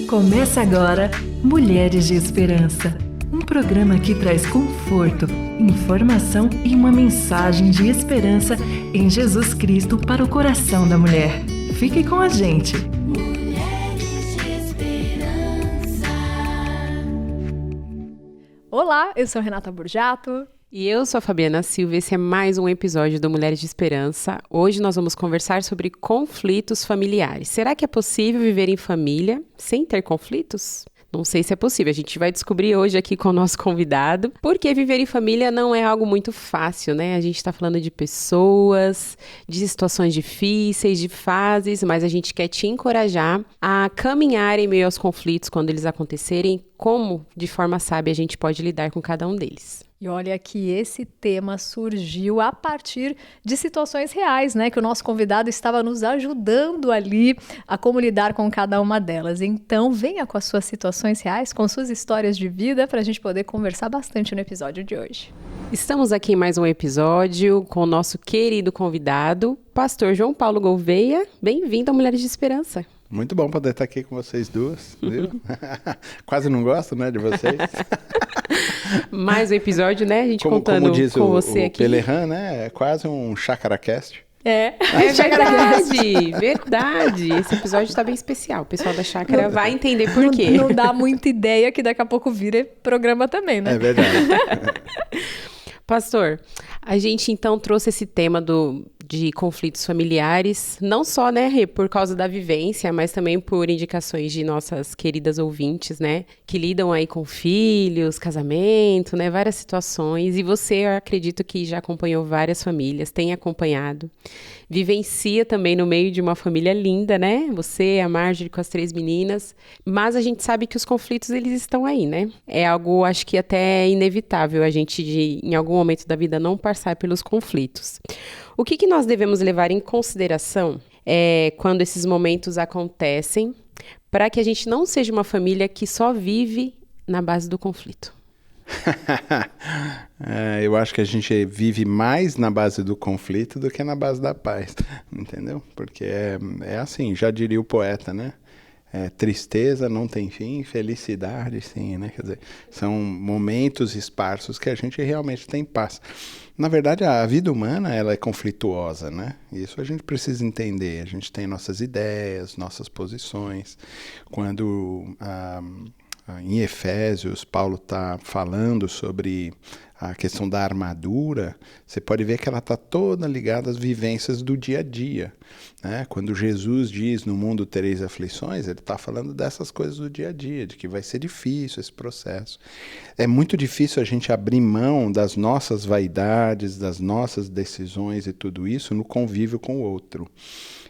Começa agora Mulheres de Esperança, um programa que traz conforto, informação e uma mensagem de esperança em Jesus Cristo para o coração da mulher. Fique com a gente! Mulheres de Esperança. Olá, eu sou Renata Burjato. E eu sou a Fabiana Silva, esse é mais um episódio do Mulheres de Esperança. Hoje nós vamos conversar sobre conflitos familiares. Será que é possível viver em família sem ter conflitos? Não sei se é possível, a gente vai descobrir hoje aqui com o nosso convidado, porque viver em família não é algo muito fácil, né? A gente está falando de pessoas, de situações difíceis, de fases, mas a gente quer te encorajar a caminhar em meio aos conflitos quando eles acontecerem, como de forma sábia a gente pode lidar com cada um deles. E olha que esse tema surgiu a partir de situações reais, né? Que o nosso convidado estava nos ajudando ali a como lidar com cada uma delas. Então, venha com as suas situações reais, com suas histórias de vida, para a gente poder conversar bastante no episódio de hoje. Estamos aqui em mais um episódio com o nosso querido convidado, pastor João Paulo Gouveia. Bem-vindo a Mulheres de Esperança. Muito bom poder estar aqui com vocês duas, viu? Quase não gosto, né, de vocês. Mais um episódio, né? A gente contando como diz com você o aqui. Pelerran, né? É quase um chácara-cast. É verdade. Esse episódio está bem especial. O pessoal da chácara vai entender por quê. Não dá muita ideia que daqui a pouco vira programa também, né? É verdade. Pastor, a gente então trouxe esse tema de conflitos familiares, não só, né, Rê, por causa da vivência, mas também por indicações de nossas queridas ouvintes, né, que lidam aí com filhos, casamento, né, várias situações. E você, eu acredito que já acompanhou várias famílias, tem acompanhado, vivencia também no meio de uma família linda, né, você, a Marjorie com as 3 meninas, mas a gente sabe que os conflitos, eles estão aí, né, é algo, acho que até inevitável a gente, em algum momento da vida, não passar pelos conflitos. O que nós devemos levar em consideração quando esses momentos acontecem, para que a gente não seja uma família que só vive na base do conflito? Eu acho que a gente vive mais na base do conflito do que na base da paz, entendeu? Porque é assim, já diria o poeta, né? Tristeza não tem fim, felicidade sim, né? Quer dizer, são momentos esparsos que a gente realmente tem paz. Na verdade, a vida humana, ela é conflituosa, né? Isso a gente precisa entender. A gente tem nossas ideias, nossas posições. Quando em Efésios, Paulo está falando sobre a questão da armadura, você pode ver que ela está toda ligada às vivências do dia a dia, né? Quando Jesus diz, no mundo tereis aflições, ele está falando dessas coisas do dia a dia, de que vai ser difícil esse processo. É muito difícil a gente abrir mão das nossas vaidades, das nossas decisões e tudo isso no convívio com o outro.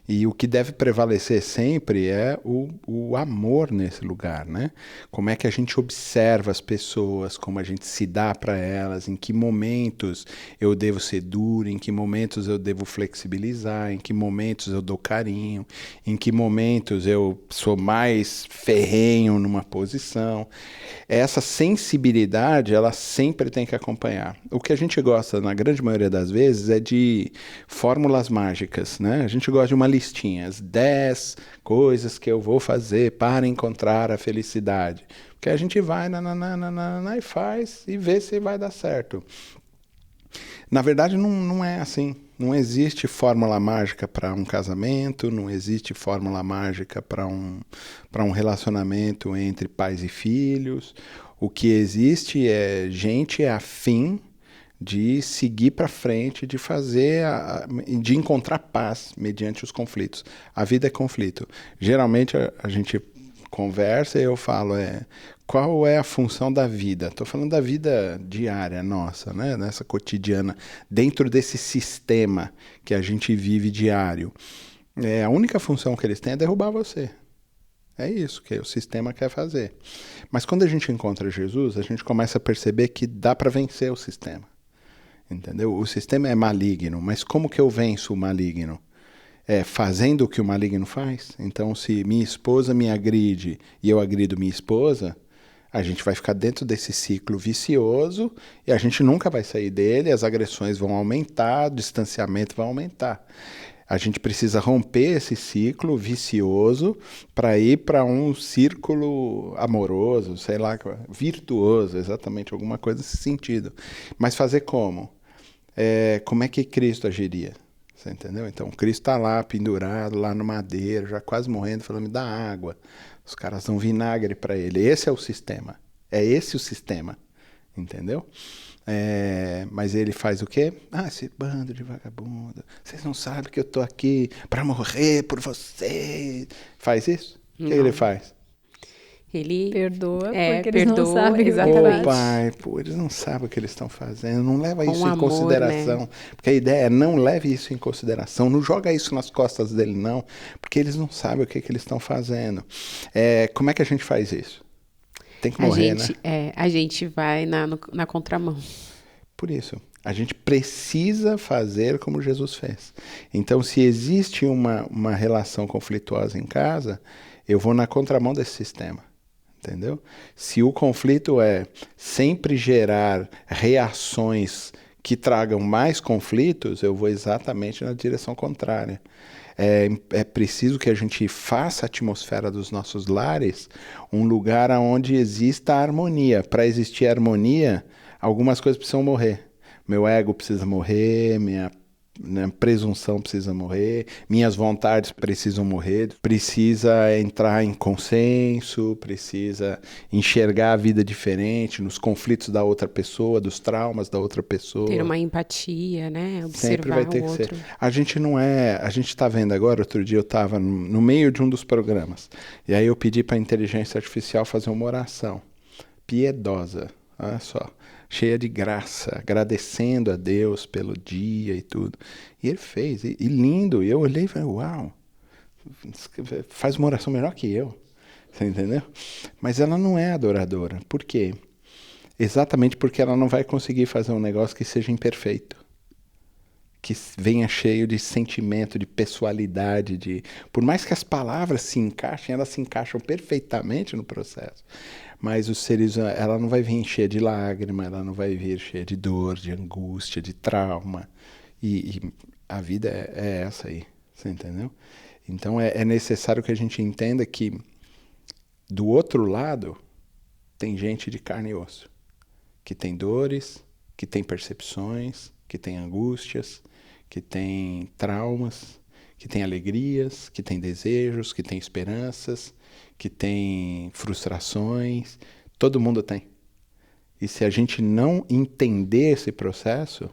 E o que deve prevalecer sempre é o amor nesse lugar, né? Como é que a gente observa as pessoas, como a gente se dá para elas, em que momentos eu devo ser duro, em que momentos eu devo flexibilizar, em que momentos eu dou carinho, em que momentos eu sou mais ferrenho numa posição. Essa sensibilidade, ela sempre tem que acompanhar. O que a gente gosta, na grande maioria das vezes, é de fórmulas mágicas, né? A gente gosta de uma listinha, as 10 coisas que eu vou fazer para encontrar a felicidade. Porque a gente vai e faz e vê se vai dar certo. Na verdade, não é assim. Não existe fórmula mágica para um casamento, não existe fórmula mágica para um relacionamento entre pais e filhos. O que existe é gente afim de seguir para frente, de fazer, de encontrar paz mediante os conflitos. A vida é conflito. Geralmente a gente conversa e eu falo, qual é a função da vida? Estou falando da vida diária nossa, né? Nessa cotidiana, dentro desse sistema que a gente vive diário. A única função que eles têm é derrubar você. É isso que o sistema quer fazer. Mas quando a gente encontra Jesus, a gente começa a perceber que dá para vencer o sistema. Entendeu? O sistema é maligno, mas como que eu venço o maligno? Fazendo o que o maligno faz. Então, se minha esposa me agride e eu agrido minha esposa, a gente vai ficar dentro desse ciclo vicioso e a gente nunca vai sair dele, as agressões vão aumentar, o distanciamento vai aumentar. A gente precisa romper esse ciclo vicioso para ir para um círculo amoroso, sei lá, virtuoso, exatamente, alguma coisa nesse sentido. Mas fazer como? Como é que Cristo agiria? Você entendeu? Então, Cristo está lá, pendurado, lá no madeiro, já quase morrendo, falando, me dá água. Os caras dão vinagre para ele. Esse é o sistema. É esse o sistema. Entendeu? Mas ele faz o quê? Esse bando de vagabundo. Vocês não sabem que eu tô aqui para morrer por vocês. Faz isso? O que ele faz? Ele perdoa, porque eles não perdoa, sabem exatamente. Ô pai, eles não sabem o que eles estão fazendo. Não leva Com isso em amor, consideração. né? Porque a ideia é não leve isso em consideração. Não joga isso nas costas dele, não. Porque eles não sabem o que eles estão fazendo. Como é que a gente faz isso? Tem que morrer, né? A gente vai na contramão. Por isso, a gente precisa fazer como Jesus fez. Então, se existe uma relação conflituosa em casa, eu vou na contramão desse sistema. Entendeu? Se o conflito é sempre gerar reações que tragam mais conflitos, eu vou exatamente na direção contrária. É preciso que a gente faça a atmosfera dos nossos lares um lugar onde exista harmonia. Para existir harmonia, algumas coisas precisam morrer. Meu ego precisa morrer, minha presunção precisa morrer, minhas vontades precisam morrer, precisa entrar em consenso, precisa enxergar a vida diferente, nos conflitos da outra pessoa, dos traumas da outra pessoa. Ter uma empatia, né? Observar sempre vai ter o que outro. ser. A gente está vendo agora, outro dia eu estava no meio de um dos programas, e aí eu pedi para a inteligência artificial fazer uma oração piedosa, olha só, cheia de graça, agradecendo a Deus pelo dia e tudo. E ele fez, e lindo. E eu olhei e falei, uau, faz uma oração melhor que eu. Você entendeu? Mas ela não é adoradora. Por quê? Exatamente porque ela não vai conseguir fazer um negócio que seja imperfeito. Que venha cheio de sentimento, de pessoalidade. Por mais que as palavras se encaixem, elas se encaixam perfeitamente no processo. Mas os seres, ela não vai vir cheia de lágrima, ela não vai vir cheia de dor, de angústia, de trauma. E a vida é essa aí, você entendeu? Então é necessário que a gente entenda que do outro lado tem gente de carne e osso, que tem dores, que tem percepções, que tem angústias, que tem traumas, que tem alegrias, que tem desejos, que tem esperanças, que tem frustrações, todo mundo tem. E se a gente não entender esse processo,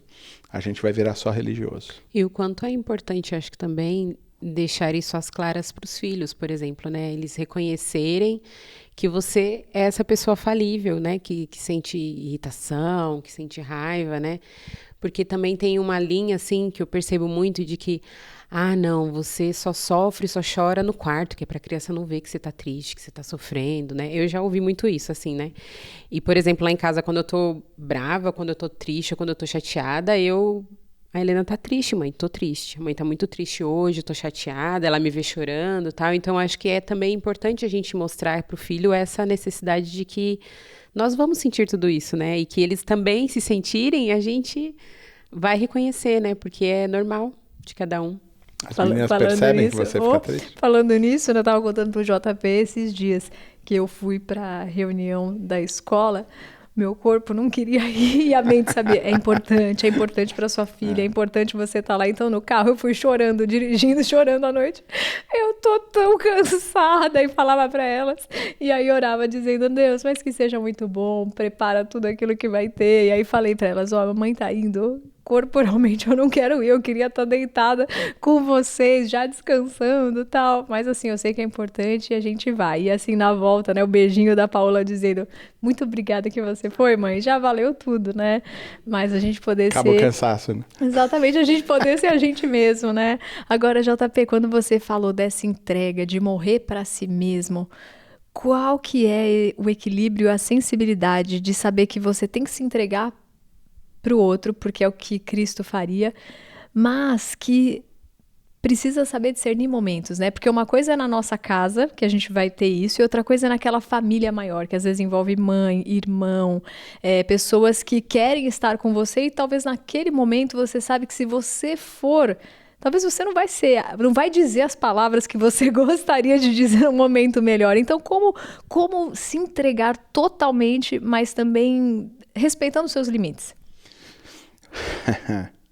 a gente vai virar só religioso. E o quanto é importante, acho que também, deixar isso às claras para os filhos, por exemplo, né? Eles reconhecerem que você é essa pessoa falível, né? Que sente irritação, que sente raiva, né? Porque também tem uma linha, assim, que eu percebo muito de que não, você só sofre, só chora no quarto, que é pra criança não ver que você tá triste, que você tá sofrendo, né? Eu já ouvi muito isso, assim, né? E, por exemplo, lá em casa, quando eu tô brava, quando eu tô triste, quando eu tô chateada, a Helena tá triste, mãe, tô triste. A mãe tá muito triste hoje, tô chateada, ela me vê chorando e tal. Então, acho que é também importante a gente mostrar pro filho essa necessidade de que nós vamos sentir tudo isso, né? E que eles também se sentirem, a gente vai reconhecer, né? Porque é normal de cada um. As meninas percebem nisso, que você fica triste? Falando nisso, eu tava contando pro JP esses dias que eu fui pra reunião da escola. Meu corpo não queria ir e a mente sabia, é importante para sua filha, é importante você estar lá. Então, no carro, eu fui chorando, dirigindo, chorando à noite. Eu tô tão cansada, e falava para elas. E aí, orava, dizendo, Deus, mas que seja muito bom, prepara tudo aquilo que vai ter. E aí, falei para elas, a mamãe tá indo, corporalmente eu não quero ir, eu queria estar deitada com vocês, já descansando e tal. Mas assim, eu sei que é importante e a gente vai. E assim, na volta, né, o beijinho da Paula dizendo, muito obrigada que você foi, mãe, já valeu tudo, né? Mas a gente poder Acabou o ser... cansaço, né? Exatamente, a gente poder ser a gente mesmo, né? Agora, JP, quando você falou dessa entrega, de morrer para si mesmo, qual que é o equilíbrio, a sensibilidade de saber que você tem que se entregar para o outro, porque é o que Cristo faria, mas que precisa saber discernir momentos, né? Porque uma coisa é na nossa casa, que a gente vai ter isso, e outra coisa é naquela família maior, que às vezes envolve mãe, irmão, pessoas que querem estar com você e talvez naquele momento você sabe que se você for, talvez você não vai dizer as palavras que você gostaria de dizer num momento melhor. Então, como se entregar totalmente, mas também respeitando os seus limites?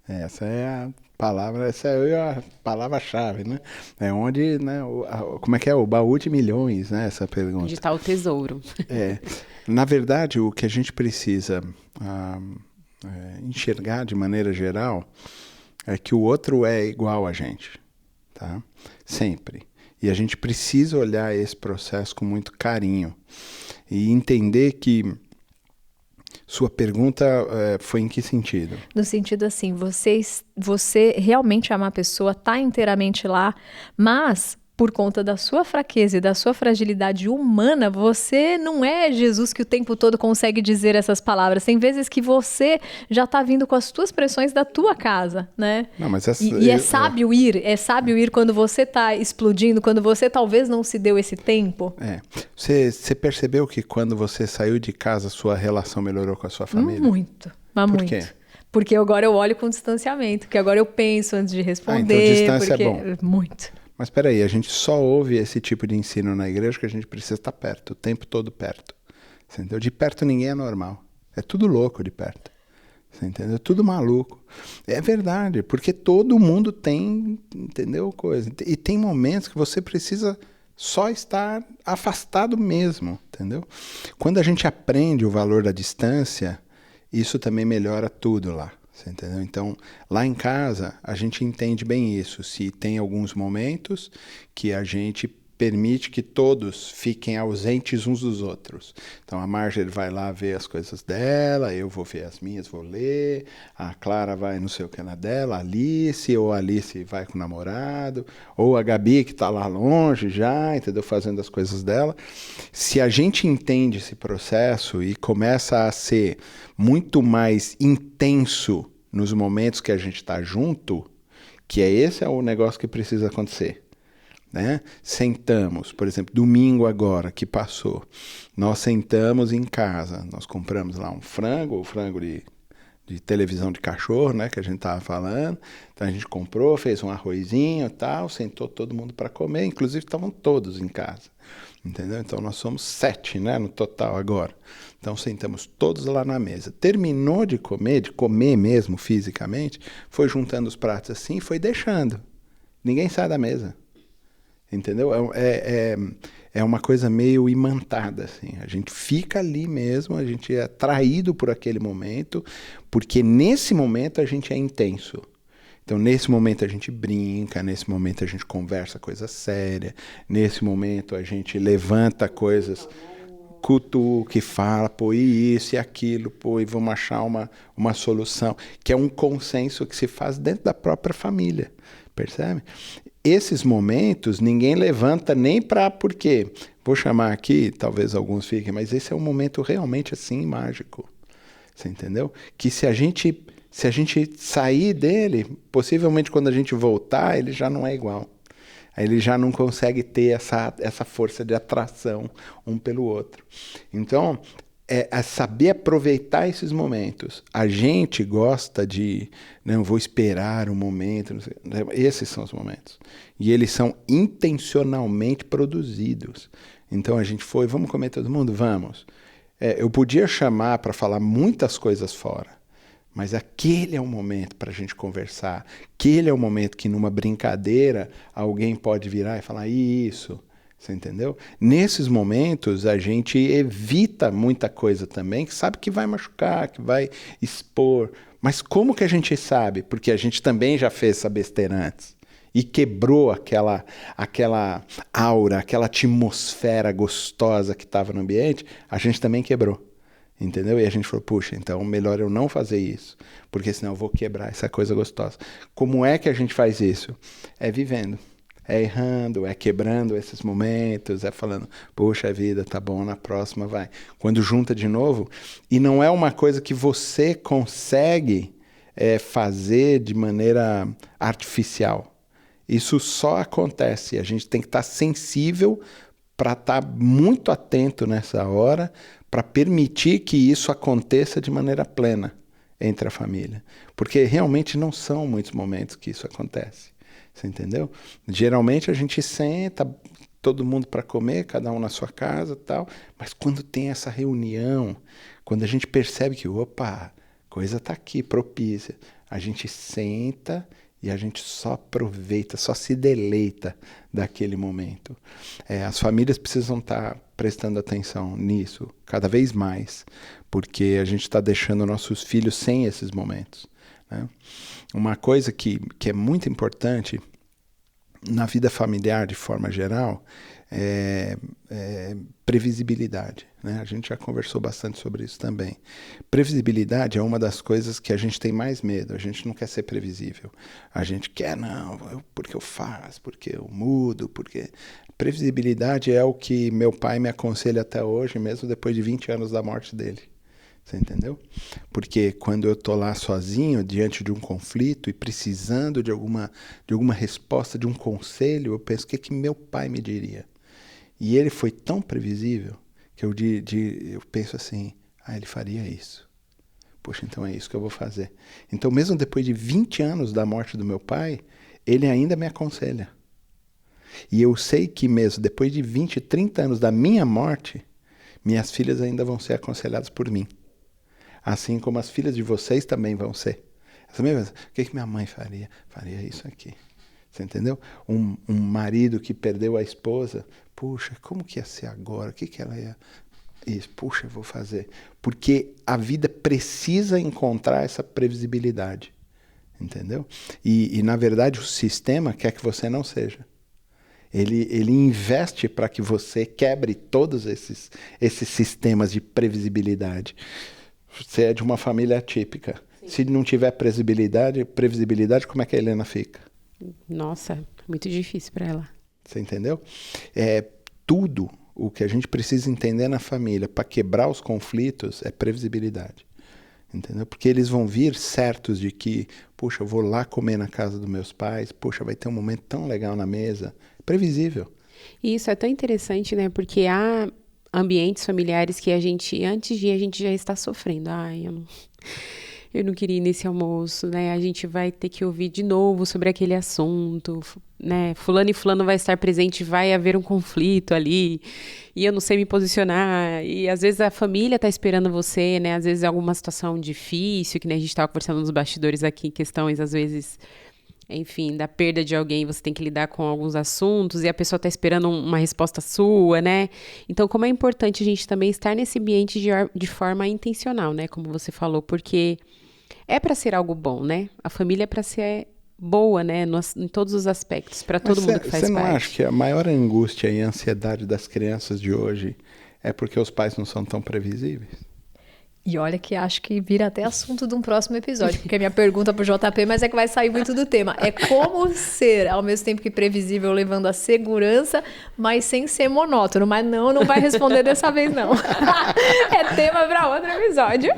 Essa é a palavra-chave, né? É onde, né, como é que é? O baú de milhões, né? Essa pergunta. Onde está o tesouro. Na verdade, o que a gente precisa enxergar de maneira geral é que o outro é igual a gente, tá? Sempre. E a gente precisa olhar esse processo com muito carinho e entender que sua pergunta foi em que sentido? No sentido assim, você realmente ama a pessoa, está inteiramente lá, mas por conta da sua fraqueza e da sua fragilidade humana, você não é Jesus que o tempo todo consegue dizer essas palavras. Tem vezes que você já está vindo com as tuas pressões da tua casa, né? Não, mas é sábio ir quando você está explodindo, quando você talvez não se deu esse tempo. Você percebeu que quando você saiu de casa, sua relação melhorou com a sua família? Muito, mas Por muito. quê? Porque agora eu olho com distanciamento, que agora eu penso antes de responder. Então distância é bom. Muito. Mas peraí, a gente só ouve esse tipo de ensino na igreja que a gente precisa estar perto, o tempo todo perto. Você entendeu? De perto ninguém é normal. É tudo louco de perto. Você entendeu? Tudo maluco. É verdade, porque todo mundo tem, entendeu, coisa. E tem momentos que você precisa só estar afastado mesmo, entendeu? Quando a gente aprende o valor da distância, isso também melhora tudo lá. Você entendeu? Então, lá em casa, a gente entende bem isso. Se tem alguns momentos que a gente permite que todos fiquem ausentes uns dos outros. Então, a Marjorie vai lá ver as coisas dela, eu vou ver as minhas, vou ler, a Clara vai não sei o que na dela, a Alice, ou a Alice vai com o namorado, ou a Gabi que está lá longe já, entendeu? Fazendo as coisas dela. Se a gente entende esse processo e começa a ser muito mais intenso nos momentos que a gente está junto, que esse é o negócio que precisa acontecer. Né? Sentamos, por exemplo, domingo agora que passou, nós sentamos em casa, nós compramos lá um frango de televisão de cachorro, né, que a gente estava falando, então a gente comprou, fez um arrozinho e tal, sentou todo mundo para comer, inclusive estavam todos em casa, entendeu? Então nós somos 7, né, no total agora, então sentamos todos lá na mesa, terminou de comer mesmo fisicamente, foi juntando os pratos assim, foi deixando, ninguém sai da mesa. Entendeu? É uma coisa meio imantada, assim. A gente fica ali mesmo, a gente é atraído por aquele momento, porque nesse momento a gente é intenso. Então, nesse momento a gente brinca, nesse momento a gente conversa coisa séria, nesse momento a gente levanta coisas, cutuca e fala, pô, e isso e aquilo, pô, e vamos achar uma solução, que é um consenso que se faz dentro da própria família, percebe? Esses momentos ninguém levanta nem para, por quê? Vou chamar aqui, talvez alguns fiquem, mas esse é um momento realmente assim mágico. Você entendeu? Que se a gente sair dele, possivelmente quando a gente voltar, ele já não é igual. Aí ele já não consegue ter essa força de atração um pelo outro. Então, é saber aproveitar esses momentos. A gente gosta de, não, vou esperar um momento, não sei, esses são os momentos. E eles são intencionalmente produzidos. Então a gente foi, vamos comer todo mundo? Vamos. Eu podia chamar para falar muitas coisas fora, mas aquele é o momento para a gente conversar. Aquele é o momento que numa brincadeira alguém pode virar e falar isso. Você entendeu? Nesses momentos a gente evita muita coisa também, que sabe que vai machucar, que vai expor. Mas como que a gente sabe? Porque a gente também já fez essa besteira antes. E quebrou aquela aura, aquela atmosfera gostosa que estava no ambiente, a gente também quebrou. Entendeu? E a gente falou, puxa, então melhor eu não fazer isso, porque senão eu vou quebrar essa coisa gostosa. Como é que a gente faz isso? É vivendo. É errando, é quebrando esses momentos, é falando, poxa vida, tá bom, na próxima vai. Quando junta de novo, e não é uma coisa que você consegue fazer de maneira artificial. Isso só acontece, a gente tem que estar sensível para estar muito atento nessa hora, para permitir que isso aconteça de maneira plena entre a família. Porque realmente não são muitos momentos que isso acontece. Você entendeu? Geralmente a gente senta, todo mundo para comer, cada um na sua casa e tal, mas quando tem essa reunião, quando a gente percebe que, opa, coisa está aqui, propícia, a gente senta e a gente só aproveita, só se deleita daquele momento. As famílias precisam estar prestando atenção nisso cada vez mais, porque a gente está deixando nossos filhos sem esses momentos, né? Uma coisa que é muito importante na vida familiar, de forma geral, é previsibilidade, né? A gente já conversou bastante sobre isso também. Previsibilidade é uma das coisas que a gente tem mais medo. A gente não quer ser previsível. A gente quer, porque eu faço, porque eu mudo, porque... Previsibilidade é o que meu pai me aconselha até hoje, mesmo depois de 20 anos da morte dele. Você entendeu? Porque quando eu estou lá sozinho, diante de um conflito e precisando de alguma resposta, de um conselho, eu penso, o que meu pai me diria? E ele foi tão previsível que eu penso assim, ele faria isso. Poxa, então é isso que eu vou fazer. Então, mesmo depois de 20 anos da morte do meu pai, ele ainda me aconselha. E eu sei que mesmo depois de 20, 30 anos da minha morte, minhas filhas ainda vão ser aconselhadas por mim. Assim como as filhas de vocês também vão ser. O que minha mãe faria? Faria isso aqui. Você entendeu? Um marido que perdeu a esposa, puxa, como que ia ser agora? O que ela ia... Isso, puxa, eu vou fazer. Porque a vida precisa encontrar essa previsibilidade. Entendeu? E na verdade, o sistema quer que você não seja. Ele investe para que você quebre todos esses sistemas de previsibilidade. Você é de uma família atípica. Sim. Se não tiver previsibilidade, como é que a Helena fica? Nossa, muito difícil para ela. Você entendeu? Tudo o que a gente precisa entender na família para quebrar os conflitos é previsibilidade. Entendeu? Porque eles vão vir certos de que, puxa, eu vou lá comer na casa dos meus pais, puxa, vai ter um momento tão legal na mesa. Previsível. E isso é tão interessante, né? Porque há ambientes familiares que antes de ir, a gente já está sofrendo. Eu não queria ir nesse almoço, né? A gente vai ter que ouvir de novo sobre aquele assunto, né? Fulano e fulano vai estar presente, vai haver um conflito ali, e eu não sei me posicionar. E às vezes a família está esperando você, né? Às vezes é alguma situação difícil, que nem a gente estava conversando nos bastidores aqui, questões às vezes... Enfim, da perda de alguém, você tem que lidar com alguns assuntos e a pessoa está esperando uma resposta sua, né? Então, como é importante a gente também estar nesse ambiente de forma intencional, né? Como você falou, porque é para ser algo bom, né? A família é para ser boa, né? Em todos os aspectos, para todo mundo que faz parte. Você não acha que a maior angústia e ansiedade das crianças de hoje é porque os pais não são tão previsíveis? E olha que acho que vira até assunto de um próximo episódio, porque a minha pergunta pro JP, mas é que vai sair muito do tema. É como ser, ao mesmo tempo que previsível, levando a segurança, mas sem ser monótono. Mas não vai responder dessa vez, não. É tema para outro episódio.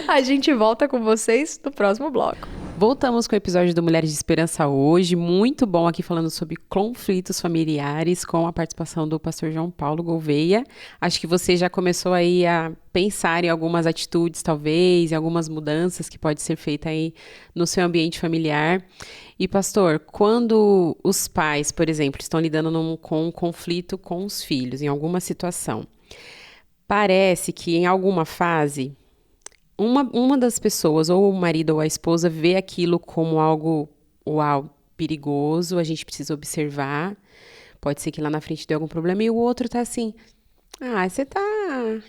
A gente volta com vocês no próximo bloco. Voltamos com o episódio do Mulheres de Esperança hoje, muito bom aqui falando sobre conflitos familiares com a participação do pastor João Paulo Gouveia. Acho que você já começou aí a pensar em algumas atitudes, talvez, em algumas mudanças que pode ser feita aí no seu ambiente familiar. E pastor, quando os pais, por exemplo, estão lidando com um conflito com os filhos, em alguma situação, parece que em alguma fase... Uma das pessoas, ou o marido ou a esposa, vê aquilo como algo, perigoso, a gente precisa observar, pode ser que lá na frente dê algum problema, e o outro tá assim, você tá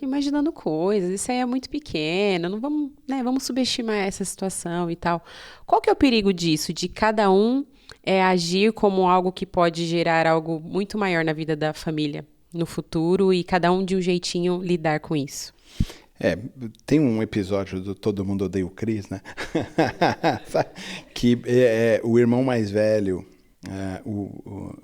imaginando coisas, isso aí é muito pequeno, não vamos, né, vamos subestimar essa situação e tal. Qual que é o perigo disso, de cada um agir como algo que pode gerar algo muito maior na vida da família no futuro, e cada um de um jeitinho lidar com isso? Tem um episódio do Todo Mundo Odeia o Chris, né? Que o irmão mais velho,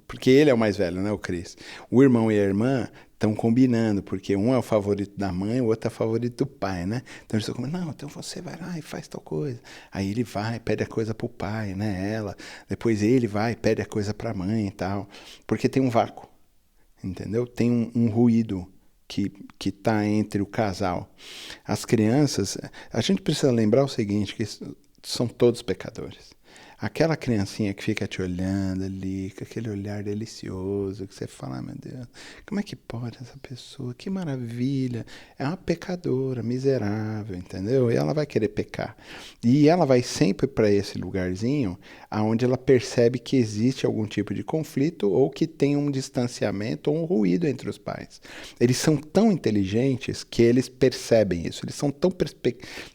porque ele é o mais velho, né, o Chris. O irmão e a irmã estão combinando, porque um é o favorito da mãe, o outro é o favorito do pai, né? Então eles estão combinando, não, então você vai lá e faz tal coisa. Aí ele vai, pede a coisa pro pai, né, ela. Depois ele vai, pede a coisa pra mãe e tal. Porque tem um vácuo, entendeu? Tem um ruído que está entre o casal. As crianças, a gente precisa lembrar o seguinte, que são todos pecadores. Aquela criancinha que fica te olhando ali, com aquele olhar delicioso, que você fala, meu Deus, como é que pode essa pessoa? Que maravilha! É uma pecadora, miserável, entendeu? E ela vai querer pecar. E ela vai sempre para esse lugarzinho onde ela percebe que existe algum tipo de conflito ou que tem um distanciamento ou um ruído entre os pais. Eles são tão inteligentes que eles percebem isso, eles são tão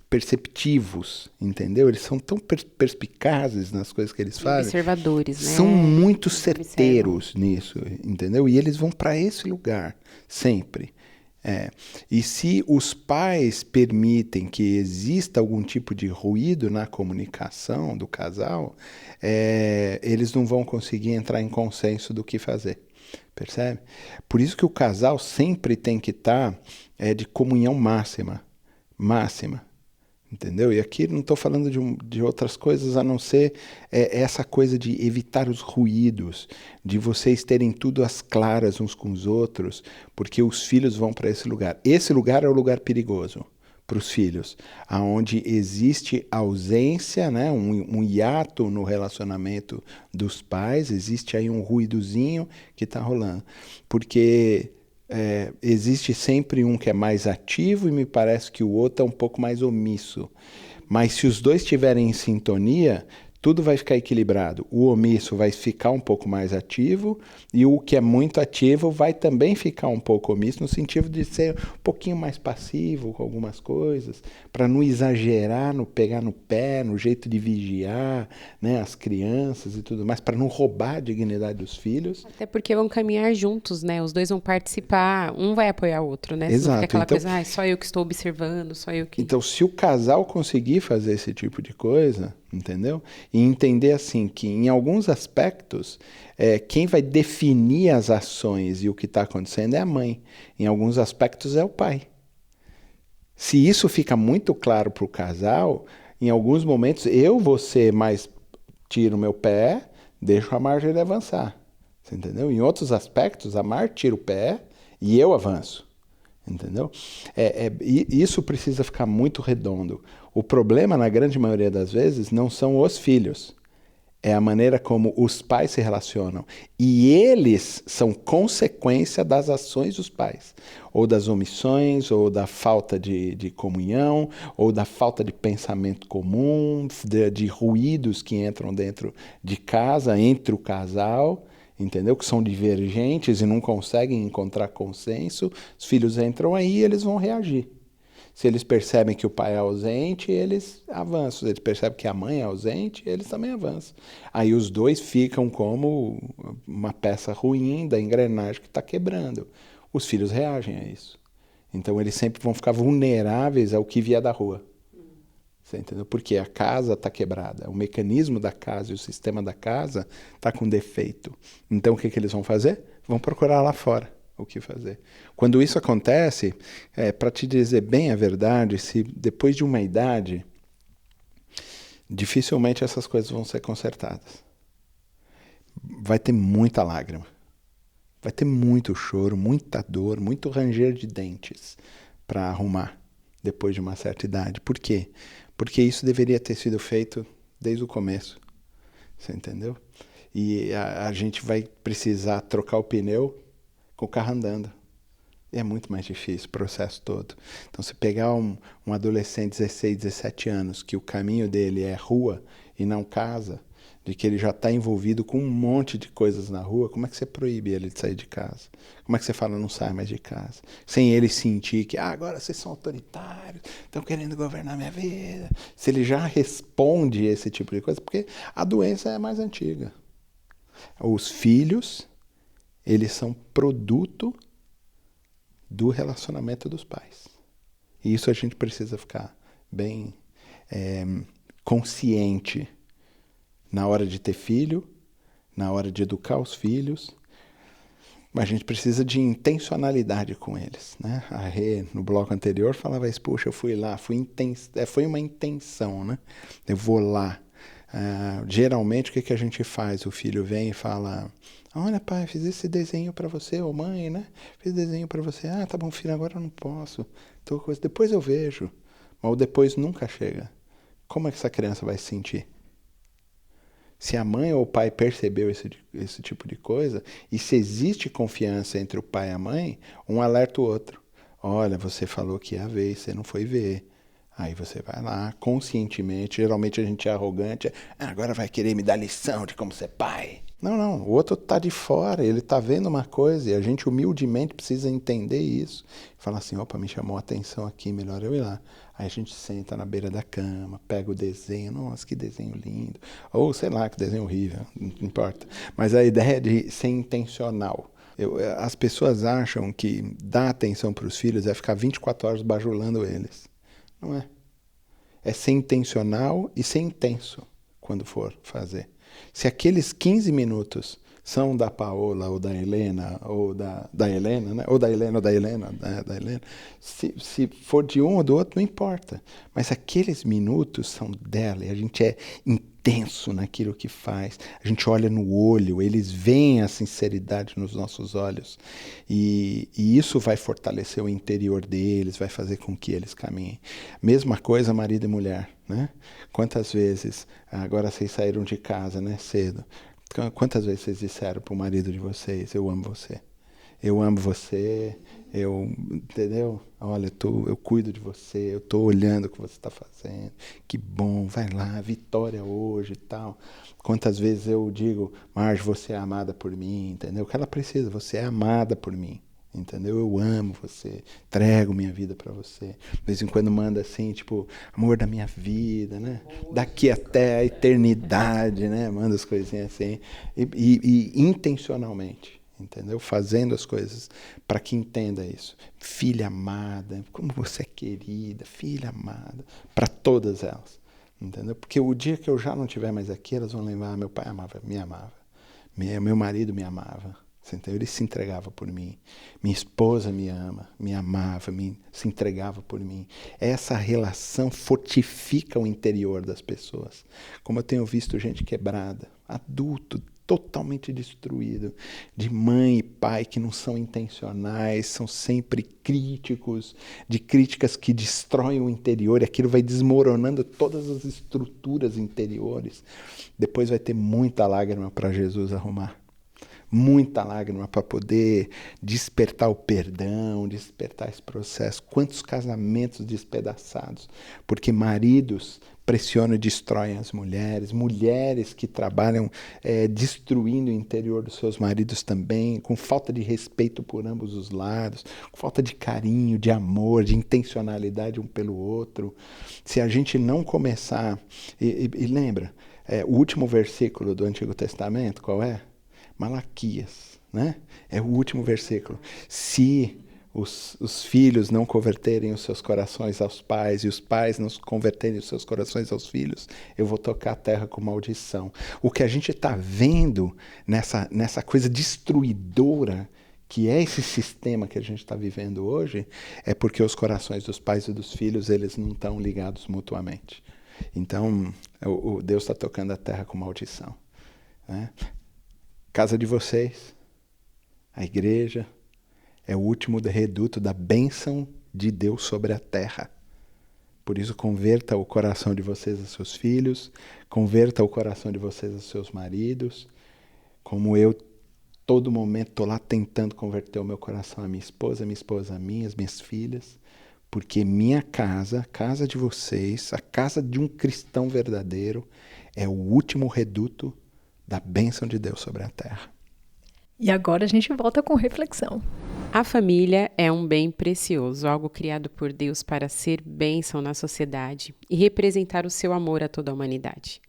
perceptivos, entendeu? Eles são tão perspicazes nas coisas que eles fazem. Observadores, né? São muito Eles certeiros nisso, entendeu? E eles vão para esse lugar, sempre. E se os pais permitem que exista algum tipo de ruído na comunicação do casal, eles não vão conseguir entrar em consenso do que fazer. Percebe? Por isso que o casal sempre tem que estar de comunhão máxima. Máxima. Entendeu? E aqui não estou falando de outras coisas a não ser essa coisa de evitar os ruídos, de vocês terem tudo às claras uns com os outros, porque os filhos vão para esse lugar. Esse lugar é o lugar perigoso para os filhos, aonde existe ausência, né, um hiato no relacionamento dos pais, existe aí um ruídozinho que está rolando. Porque existe sempre um que é mais ativo e me parece que o outro é um pouco mais omisso. Mas se os dois estiverem em sintonia, tudo vai ficar equilibrado. O omisso vai ficar um pouco mais ativo e o que é muito ativo vai também ficar um pouco omisso, no sentido de ser um pouquinho mais passivo com algumas coisas, para não exagerar, no pegar no pé, no jeito de vigiar, né, as crianças e tudo mais, para não roubar a dignidade dos filhos. Até porque vão caminhar juntos, né? Os dois vão participar, um vai apoiar o outro, né? Exato. Não fica aquela Então, coisa, só eu que estou observando, só eu que... Então, se o casal conseguir fazer esse tipo de coisa, entendeu? E entender assim que em alguns aspectos quem vai definir as ações e o que está acontecendo é a mãe. Em alguns aspectos é o pai. Se isso fica muito claro para o casal, em alguns momentos eu vou ser mais tiro meu pé, deixo a Marjorie avançar. Você entendeu? Em outros aspectos, a Mar tira o pé e eu avanço. Entendeu? Isso precisa ficar muito redondo. O problema, na grande maioria das vezes, não são os filhos. É a maneira como os pais se relacionam. E eles são consequência das ações dos pais. Ou das omissões, ou da falta de comunhão, ou da falta de pensamento comum, de ruídos que entram dentro de casa, entre o casal, entendeu? Que são divergentes e não conseguem encontrar consenso. Os filhos entram aí e eles vão reagir. Se eles percebem que o pai é ausente, eles avançam. Se eles percebem que a mãe é ausente, eles também avançam. Aí os dois ficam como uma peça ruim da engrenagem que está quebrando. Os filhos reagem a isso. Então eles sempre vão ficar vulneráveis ao que vier da rua. Você entendeu? Porque a casa está quebrada. O mecanismo da casa e o sistema da casa está com defeito. Então o que eles vão fazer? Vão procurar lá fora o que fazer. Quando isso acontece, para te dizer bem a verdade, se depois de uma idade, dificilmente essas coisas vão ser consertadas. Vai ter muita lágrima. Vai ter muito choro, muita dor, muito ranger de dentes para arrumar depois de uma certa idade. Por quê? Porque isso deveria ter sido feito desde o começo. Você entendeu? E a gente vai precisar trocar o pneu com o carro andando. E é muito mais difícil o processo todo. Então, se pegar um adolescente de 16, 17 anos, que o caminho dele é rua e não casa, de que ele já está envolvido com um monte de coisas na rua, como é que você proíbe ele de sair de casa? Como é que você fala, não sai mais de casa? Sem ele sentir que, agora vocês são autoritários, estão querendo governar minha vida. Se ele já responde esse tipo de coisa, porque a doença é mais antiga. Os filhos, eles são produto do relacionamento dos pais. E isso a gente precisa ficar bem consciente na hora de ter filho, na hora de educar os filhos. Mas a gente precisa de intencionalidade com eles, né? A Rê, no bloco anterior, falava isso, puxa, eu fui lá, foi uma intenção, né? Eu vou lá. Geralmente, o que a gente faz? O filho vem e fala, olha, pai, fiz esse desenho para você, ou mãe, né? Fiz desenho para você. Ah, tá bom, filho, agora eu não posso. Depois eu vejo. Mas o depois nunca chega. Como é que essa criança vai se sentir? Se a mãe ou o pai percebeu esse tipo de coisa, e se existe confiança entre o pai e a mãe, um alerta o outro. Olha, você falou que ia ver, você não foi ver. Aí você vai lá, conscientemente, geralmente a gente é arrogante, agora vai querer me dar lição de como ser pai. Não, o outro está de fora, ele está vendo uma coisa e a gente humildemente precisa entender isso. Falar assim, opa, me chamou a atenção aqui, melhor eu ir lá. Aí a gente senta na beira da cama, pega o desenho, nossa, que desenho lindo. Ou sei lá, que desenho horrível, não importa. Mas a ideia de ser intencional. As pessoas acham que dar atenção para os filhos é ficar 24 horas bajulando eles. Não é. É ser intencional e ser intenso quando for fazer. Se aqueles 15 minutos são da Paola ou da Helena, ou da Helena, né? Ou da Helena ou da Helena, né? Da Helena, se for de um ou do outro, não importa. Mas aqueles minutos são dela e a gente é intenso naquilo que faz. A gente olha no olho, eles veem a sinceridade nos nossos olhos. E isso vai fortalecer o interior deles, vai fazer com que eles caminhem. Mesma coisa marido e mulher, né? Quantas vezes, agora vocês saíram de casa, né, cedo. Quantas vezes vocês disseram para o marido de vocês, eu amo você. Eu amo você, entendeu? Olha, eu cuido de você, eu estou olhando o que você está fazendo. Que bom, vai lá, vitória hoje e tal. Quantas vezes eu digo, Marge, você é amada por mim, entendeu? O que ela precisa, você é amada por mim. Entendeu? Eu amo você, entrego minha vida para você. De vez em quando manda assim, tipo, amor da minha vida, né? Daqui até a eternidade, né? Manda as coisinhas assim. E intencionalmente, entendeu? Fazendo as coisas para que entenda isso. Filha amada, como você é querida, filha amada, para todas elas. Entendeu? Porque o dia que eu já não estiver mais aqui, elas vão lembrar, meu pai me amava. Meu marido me amava. Entendeu? Ele se entregava por mim. Minha esposa me ama, me amava, se entregava por mim. Essa relação fortifica o interior das pessoas. Como eu tenho visto gente quebrada, adulto, totalmente destruído, de mãe e pai que não são intencionais, são sempre críticos, de críticas que destroem o interior, e aquilo vai desmoronando todas as estruturas interiores. Depois vai ter muita lágrima para Jesus arrumar. Muita lágrima para poder despertar o perdão, despertar esse processo. Quantos casamentos despedaçados, porque maridos pressionam e destroem as mulheres, mulheres que trabalham destruindo o interior dos seus maridos também, com falta de respeito por ambos os lados, com falta de carinho, de amor, de intencionalidade um pelo outro. Se a gente não começar... E lembra, o último versículo do Antigo Testamento, qual é? Malaquias, né? É o último versículo. Se os filhos não converterem os seus corações aos pais e os pais não converterem os seus corações aos filhos, eu vou tocar a terra com maldição. O que a gente está vendo nessa coisa destruidora que é esse sistema que a gente está vivendo hoje, é porque os corações dos pais e dos filhos, eles não estão ligados mutuamente. Então, Deus está tocando a terra com maldição, né? Casa de vocês, a igreja, é o último reduto da bênção de Deus sobre a terra. Por isso, converta o coração de vocês aos seus filhos, converta o coração de vocês aos seus maridos, como eu, todo momento, estou lá tentando converter o meu coração à minha esposa a mim, as minhas filhas, porque minha casa, a casa de vocês, a casa de um cristão verdadeiro, é o último reduto da bênção de Deus sobre a terra. E agora a gente volta com reflexão. A família é um bem precioso, algo criado por Deus para ser bênção na sociedade e representar o seu amor a toda a humanidade.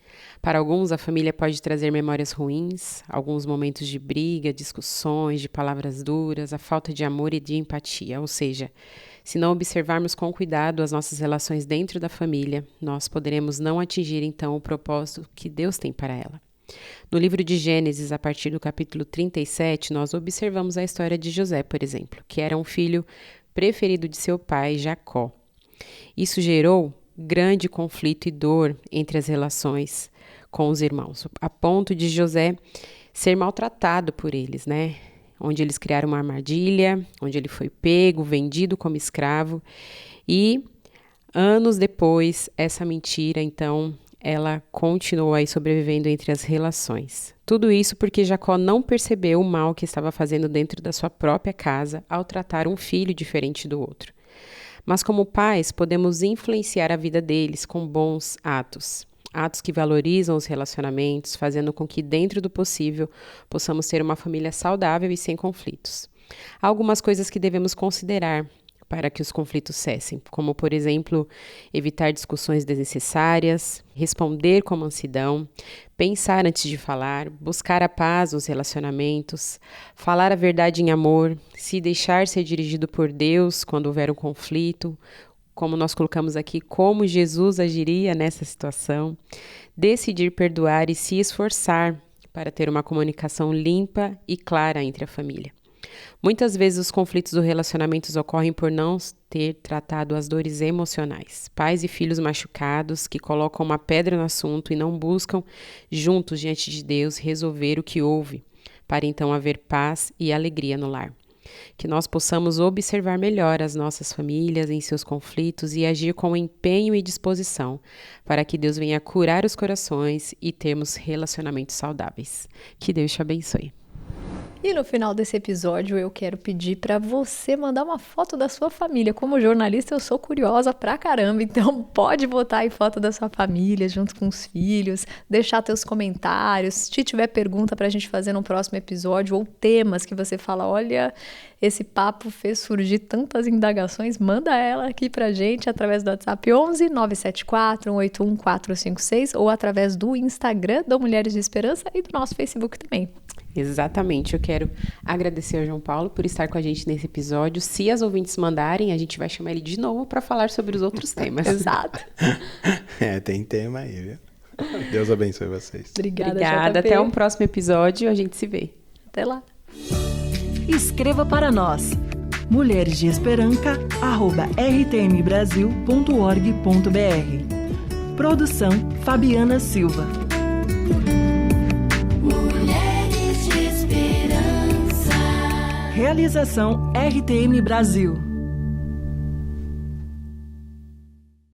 Para alguns, a família pode trazer memórias ruins, alguns momentos de briga, discussões, de palavras duras, a falta de amor e de empatia. Ou seja, se não observarmos com cuidado as nossas relações dentro da família, nós poderemos não atingir então o propósito que Deus tem para ela. No livro de Gênesis, a partir do capítulo 37, nós observamos a história de José, por exemplo, que era um filho preferido de seu pai, Jacó. Isso gerou grande conflito e dor entre as relações com os irmãos, a ponto de José ser maltratado por eles, né? Onde eles criaram uma armadilha, onde ele foi pego, vendido como escravo. E anos depois, essa mentira, então, ela continuou aí sobrevivendo entre as relações. Tudo isso porque Jacó não percebeu o mal que estava fazendo dentro da sua própria casa ao tratar um filho diferente do outro. Mas como pais, podemos influenciar a vida deles com bons atos. Atos que valorizam os relacionamentos, fazendo com que, dentro do possível, possamos ter uma família saudável e sem conflitos. Há algumas coisas que devemos considerar para que os conflitos cessem, como, por exemplo, evitar discussões desnecessárias, responder com mansidão, pensar antes de falar, buscar a paz nos relacionamentos, falar a verdade em amor, se deixar ser dirigido por Deus quando houver um conflito, como nós colocamos aqui, como Jesus agiria nessa situação, decidir perdoar e se esforçar para ter uma comunicação limpa e clara entre a família. Muitas vezes os conflitos dos relacionamentos ocorrem por não ter tratado as dores emocionais. Pais e filhos machucados que colocam uma pedra no assunto e não buscam, juntos diante de Deus, resolver o que houve, para então haver paz e alegria no lar. Que nós possamos observar melhor as nossas famílias em seus conflitos e agir com empenho e disposição, para que Deus venha curar os corações e termos relacionamentos saudáveis. Que Deus te abençoe. E no final desse episódio eu quero pedir para você mandar uma foto da sua família. Como jornalista eu sou curiosa pra caramba, então pode botar aí foto da sua família junto com os filhos, deixar teus comentários, se tiver pergunta pra gente fazer no próximo episódio ou temas que você fala, olha, esse papo fez surgir tantas indagações, manda ela aqui pra gente através do WhatsApp 11 974 181 456 ou através do Instagram do Mulheres de Esperança e do nosso Facebook também. Exatamente, eu quero agradecer ao João Paulo por estar com a gente nesse episódio. Se as ouvintes mandarem, a gente vai chamar ele de novo para falar sobre os outros temas. Exato. Tem tema aí, viu? Deus abençoe vocês. Obrigada, até um próximo episódio, a gente se vê. Até lá. Escreva para nós, mulheresdeesperanca@rtmbrasil.org.br. Produção Fabiana Silva. Mulheres de Esperança. Realização RTM Brasil.